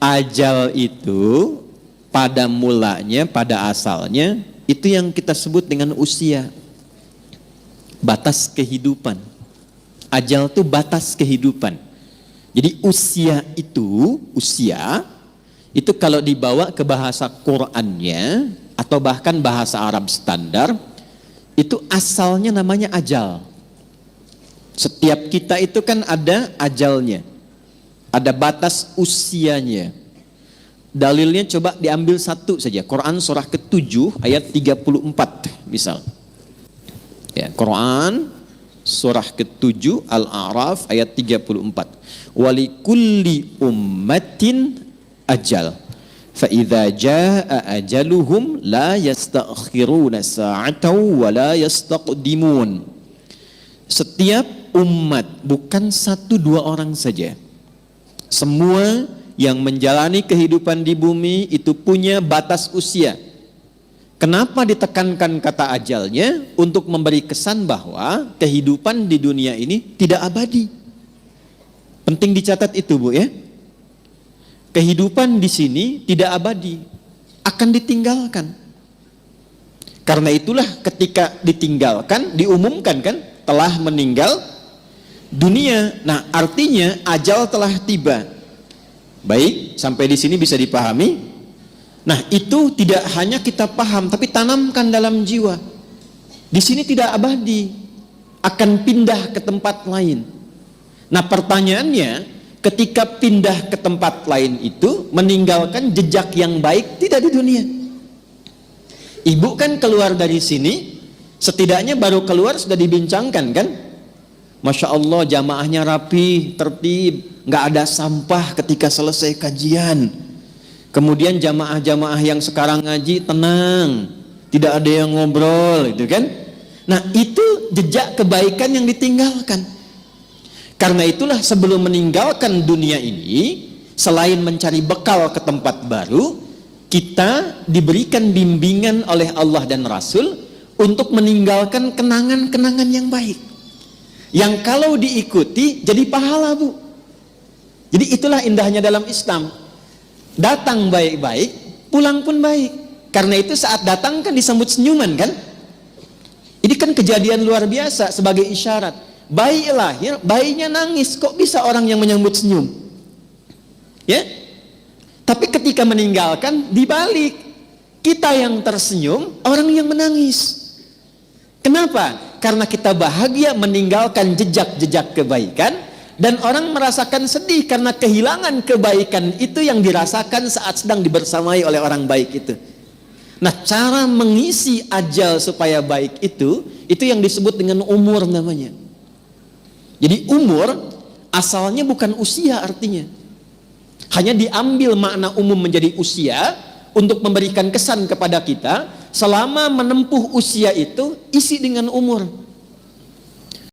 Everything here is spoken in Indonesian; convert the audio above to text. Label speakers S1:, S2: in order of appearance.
S1: Ajal itu pada mulanya, pada asalnya itu yang kita sebut dengan usia, batas kehidupan. Ajal itu batas kehidupan. Jadi usia itu kalau dibawa ke bahasa Qur'annya atau bahkan bahasa Arab standar, itu asalnya namanya ajal. Setiap kita itu kan ada ajalnya, ada batas usianya. Dalilnya coba diambil satu saja, Quran surah ke-7 ayat 34 misal. Ya, Quran surah ke-7 Al-A'raf ayat 34. Walikulli ummatin ajal. Fa idza jaa ajaluhum la yastakhiruna sa'atan wa la yastaqdimun. Setiap umat, bukan satu dua orang saja, semua yang menjalani kehidupan di bumi itu punya batas usia. Kenapa ditekankan kata ajalnya? Untuk memberi kesan bahwa kehidupan di dunia ini tidak abadi. Penting dicatat itu, Bu, ya. Kehidupan di sini tidak abadi, akan ditinggalkan. Karena itulah ketika ditinggalkan, diumumkan kan, telah meninggal dunia. Nah, artinya ajal telah tiba. Baik, sampai di sini bisa dipahami. Nah, itu tidak hanya kita paham, tapi tanamkan dalam jiwa. Di sini tidak abadi, akan pindah ke tempat lain. Nah, pertanyaannya, ketika pindah ke tempat lain itu meninggalkan jejak yang baik tidak di dunia. Ibu kan keluar dari sini, setidaknya baru keluar sudah dibincangkan kan? Masya Allah, jamaahnya rapi, tertib, nggak ada sampah ketika selesai kajian. Kemudian jamaah-jamaah yang sekarang ngaji tenang, tidak ada yang ngobrol, itu kan? Nah, itu jejak kebaikan yang ditinggalkan. Karena itulah sebelum meninggalkan dunia ini, selain mencari bekal ke tempat baru, kita diberikan bimbingan oleh Allah dan Rasul untuk meninggalkan kenangan-kenangan yang baik, yang kalau diikuti jadi pahala, Bu. Jadi itulah indahnya dalam Islam. Datang baik-baik, pulang pun baik. Karena itu saat datang kan disambut senyuman kan? Ini kan kejadian luar biasa sebagai isyarat. Bayi lahir, bayinya nangis, kok bisa orang yang menyambut senyum? Ya? Tapi ketika meninggalkan dibalik, kita yang tersenyum, orang yang menangis. Kenapa? Karena kita bahagia meninggalkan jejak-jejak kebaikan, dan orang merasakan sedih karena kehilangan kebaikan itu yang dirasakan saat sedang dibersamai oleh orang baik itu. Nah, cara mengisi ajal supaya baik itu yang disebut dengan umur namanya. Jadi umur asalnya bukan usia artinya. Hanya diambil makna umum menjadi usia untuk memberikan kesan kepada kita, selama menempuh usia itu isi dengan umur.